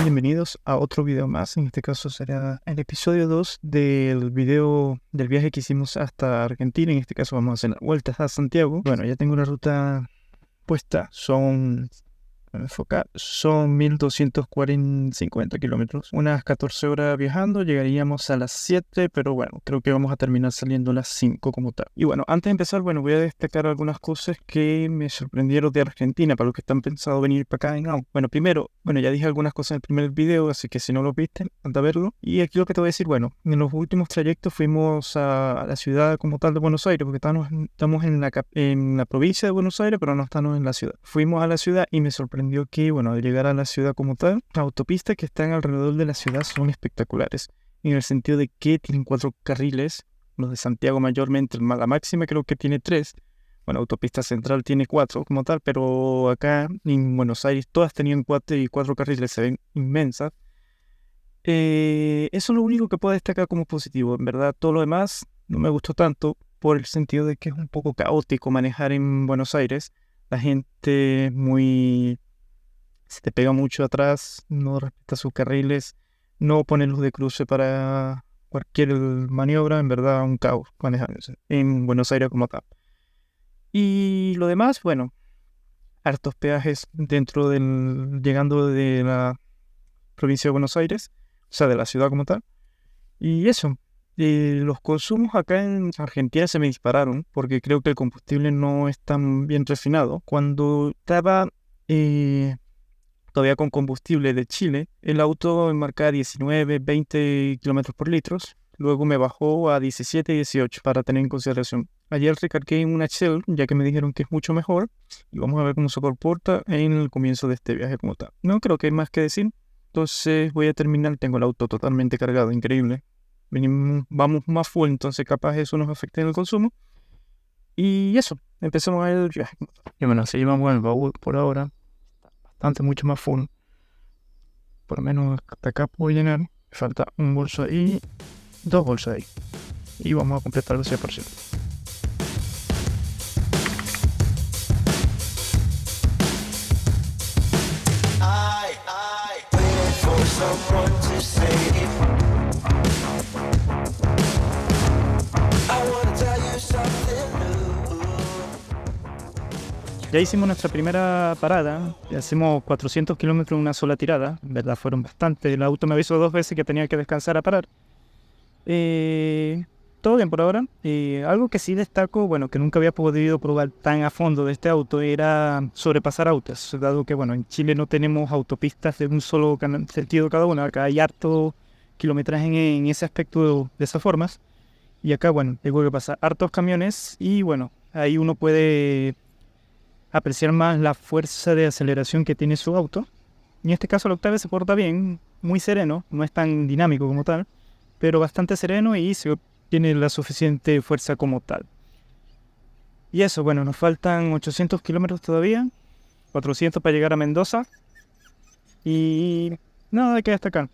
bienvenidos a otro video más. En este caso será el episodio 2 del video del viaje que hicimos hasta Argentina. En este caso vamos a hacer la vuelta a Santiago. Bueno, ya tengo la ruta puesta. Son 1250 kilómetros, unas 14 horas viajando. Llegaríamos a las 7, pero bueno, creo que vamos a terminar saliendo a las 5 como tal. Y bueno, antes de empezar, voy a destacar algunas cosas que me sorprendieron de Argentina para los que están pensando venir para acá en auto. Bueno, primero, ya dije algunas cosas en el primer video, así que si no lo viste, anda a verlo. Y aquí lo que te voy a decir, en los últimos trayectos fuimos a la ciudad como tal de Buenos Aires, porque estamos en la provincia de Buenos Aires, pero no estamos en la ciudad. Fuimos a la ciudad y me sorprendió que, al llegar a la ciudad como tal, las autopistas que están alrededor de la ciudad son espectaculares, en el sentido de que tienen 4 carriles, los de Santiago mayormente, la máxima creo que tiene 3, autopista central tiene 4 como tal, pero acá en Buenos Aires todas tenían 4 carriles, se ven inmensas. Eso es lo único que puedo destacar como positivo. En verdad, todo lo demás no me gustó tanto, por el sentido de que es un poco caótico manejar en Buenos Aires. La gente se te pega mucho atrás, no respeta sus carriles, no pone luz de cruce para cualquier maniobra. En verdad, un caos manejándose en Buenos Aires como tal. Y lo demás, hartos peajes llegando de la provincia de Buenos Aires, o sea, de la ciudad como tal. Y eso, los consumos acá en Argentina se me dispararon, porque creo que el combustible no es tan bien refinado. Cuando estaba todavía con combustible de Chile, el auto marcaba 19, 20 kilómetros por litro. Luego me bajó a 17 y 18 para tener en consideración. Ayer recargué en una Shell, ya que me dijeron que es mucho mejor, y vamos a ver cómo se comporta en el comienzo de este viaje como tal. No creo que hay más que decir, entonces voy a terminar. Tengo el auto totalmente cargado, increíble. Vamos más full, entonces capaz eso nos afecte en el consumo. Y eso, empezamos el viaje. Y se lleva el baúl por ahora. Mucho más full, por lo menos hasta acá puedo llenar. Me falta un bolso ahí, 2 bolsos ahí, y vamos a completar el 100%. Ya hicimos nuestra primera parada, hacemos 400 kilómetros en una sola tirada. En verdad fueron bastante. El auto me avisó 2 veces que tenía que descansar a parar. Todo bien por ahora. Algo que sí destaco, que nunca había podido probar tan a fondo de este auto, era sobrepasar autos, dado que en Chile no tenemos autopistas de un solo sentido cada una. Acá hay harto kilometraje en ese aspecto de esas formas, y acá tengo que pasar hartos camiones, y ahí uno puede apreciar más la fuerza de aceleración que tiene su auto. En este caso el Octavia se porta bien, muy sereno, no es tan dinámico como tal, pero bastante sereno, y tiene la suficiente fuerza como tal. Y eso, nos faltan 800 kilómetros todavía, 400 para llegar a Mendoza, y nada que destacar.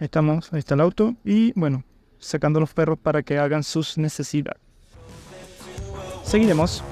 Ahí está el auto, y sacando los perros para que hagan sus necesidades. Seguiremos.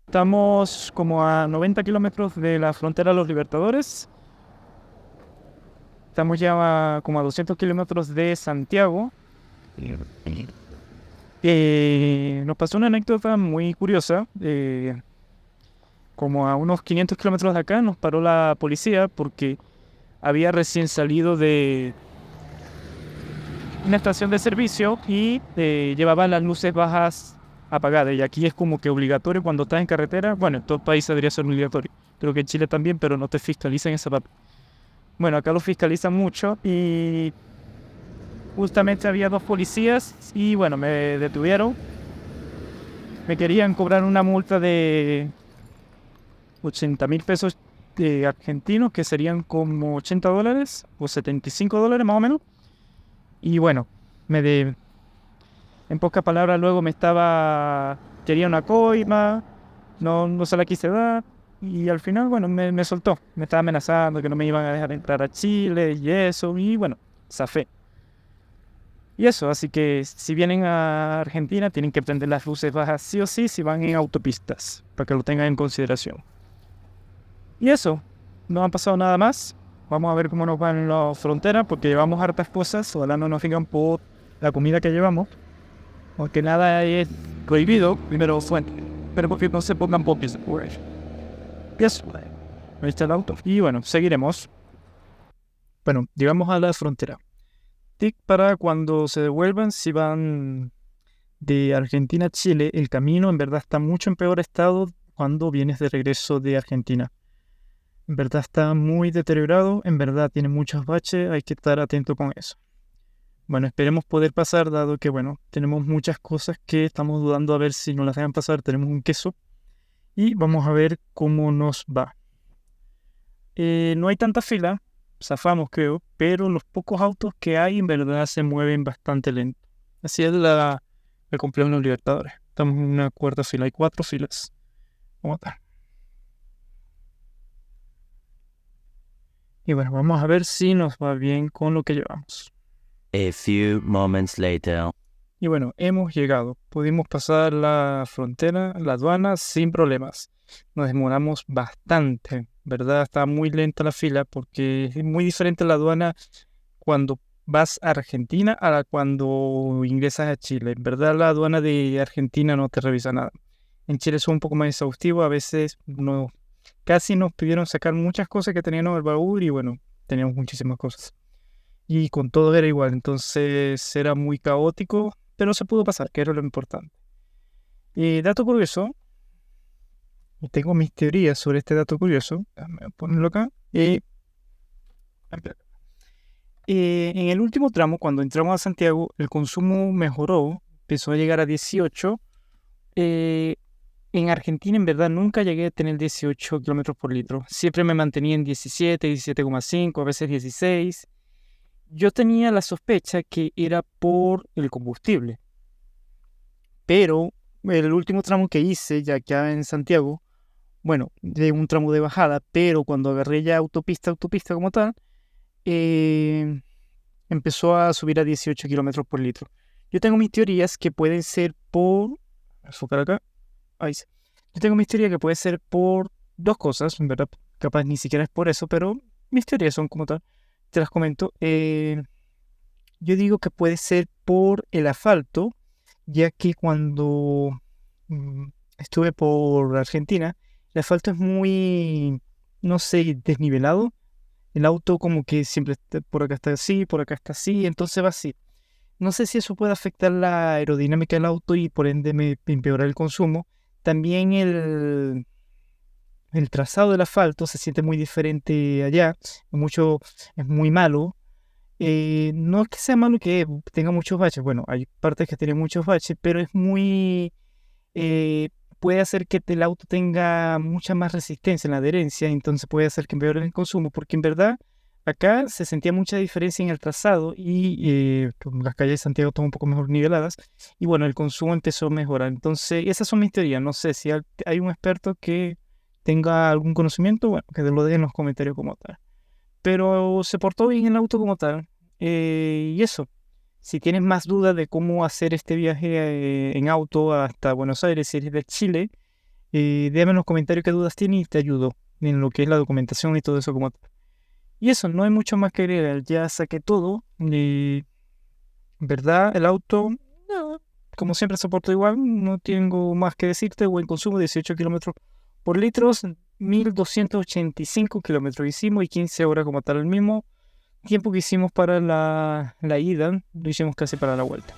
Estamos como a 90 kilómetros de la frontera de los Libertadores. Estamos ya como a 200 kilómetros de Santiago. Nos pasó una anécdota muy curiosa. Como a unos 500 kilómetros de acá nos paró la policía porque había recién salido de una estación de servicio y llevaban las luces bajas apagadas. Y aquí es como que obligatorio cuando estás en carretera. Bueno, en todo país debería ser obligatorio. Creo que en Chile también, pero no te fiscalizan esa parte. Bueno, acá lo fiscalizan mucho y justamente había dos policías y bueno, me detuvieron. Me querían cobrar una multa de 80.000 pesos argentinos, que serían como $80 o $75 más o menos. Y bueno, en pocas palabras luego quería una coima, no se la quise dar. Y al final, bueno, me soltó. Me estaba amenazando que no me iban a dejar entrar a Chile y eso. Y bueno, zafé. Y eso, así que si vienen a Argentina tienen que prender las luces bajas sí o sí si van en autopistas, para que lo tengan en consideración. Y eso, no ha pasado nada más. Vamos a ver cómo nos va en la frontera, porque llevamos hartas cosas. Ojalá no nos digan por la comida que llevamos, porque nada es prohibido, primero fuente, pero porque no se pongan popis. Y eso, ahí está el auto. Y bueno, seguiremos. Bueno, llegamos a la frontera. Tic para cuando se devuelvan, si van de Argentina a Chile, el camino en verdad está mucho en peor estado cuando vienes de regreso de Argentina. En verdad está muy deteriorado, en verdad tiene muchos baches, hay que estar atento con eso. Bueno, esperemos poder pasar, dado que, bueno, tenemos muchas cosas que estamos dudando a ver si nos las dejan pasar. Tenemos un queso y vamos a ver cómo nos va. No hay tanta fila, zafamos creo, pero los pocos autos que hay en verdad se mueven bastante lento. Así es el cumpleaños de los Libertadores. Estamos en una cuarta fila, hay 4 filas. Vamos a estar. Y bueno, vamos a ver si nos va bien con lo que llevamos. A few moments later. Y bueno, hemos llegado. Pudimos pasar la frontera, la aduana, sin problemas. Nos demoramos bastante, ¿verdad? Está muy lenta la fila porque es muy diferente la aduana cuando vas a Argentina a cuando ingresas a Chile. En verdad, la aduana de Argentina no te revisa nada. En Chile es un poco más exhaustivo. A veces casi nos pidieron sacar muchas cosas que teníamos en el baúl y bueno, teníamos muchísimas cosas. Y con todo era igual, entonces era muy caótico, pero se pudo pasar, que era lo importante. Dato curioso, tengo mis teorías sobre este dato curioso, déjame ponerlo acá. En el último tramo, cuando entramos a Santiago, el consumo mejoró, empezó a llegar a 18. En Argentina, en verdad, nunca llegué a tener 18 kilómetros por litro. Siempre me mantenía en 17, 17,5, a veces 16. Yo tenía la sospecha que era por el combustible. Pero el último tramo que hice, ya acá en Santiago, bueno, de un tramo de bajada, pero cuando agarré ya autopista como tal, empezó a subir a 18 kilómetros por litro. Yo tengo mis teorías que pueden ser por... enfocar acá. Ahí sí. Yo tengo mis teorías que puede ser por dos cosas, en verdad, capaz ni siquiera es por eso, pero mis teorías son como tal. Te las comento. Yo digo que puede ser por el asfalto, ya que cuando estuve por Argentina, el asfalto es muy, no sé, desnivelado. El auto como que siempre por acá está así, por acá está así, entonces va así. No sé si eso puede afectar la aerodinámica del auto y por ende me empeorar el consumo. También el trazado del asfalto se siente muy diferente allá, es muy malo. No es que sea malo que tenga muchos baches, bueno, hay partes que tienen muchos baches, pero es muy... puede hacer que el auto tenga mucha más resistencia en la adherencia, entonces puede hacer que empeore el consumo, porque en verdad acá se sentía mucha diferencia en el trazado y con las calles de Santiago están un poco mejor niveladas, y bueno, el consumo empezó a mejorar. Entonces, esas son mis teorías. No sé si hay un experto que tenga algún conocimiento, bueno, que te lo deje en los comentarios como tal. Pero se portó bien el auto como tal. Y eso, si tienes más dudas de cómo hacer este viaje en auto hasta Buenos Aires, si eres de Chile, Déjame en los comentarios qué dudas tienen y te ayudo en lo que es la documentación y todo eso como tal. Y eso, no hay mucho más que agregar, ya saqué todo. ¿Verdad? El auto, no, como siempre se portó igual, no tengo más que decirte. Buen consumo, 18 kilómetros por litro, 1285 kilómetros hicimos y 15 horas como tal. El mismo tiempo que hicimos para la ida, lo hicimos casi para la vuelta.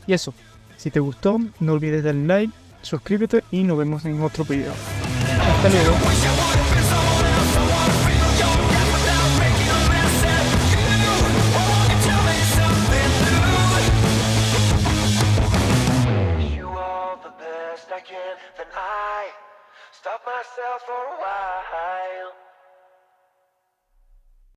Y eso, si te gustó, no olvides darle like, suscríbete y nos vemos en otro video. Hasta luego. You all the best I can, then I stop myself for a while.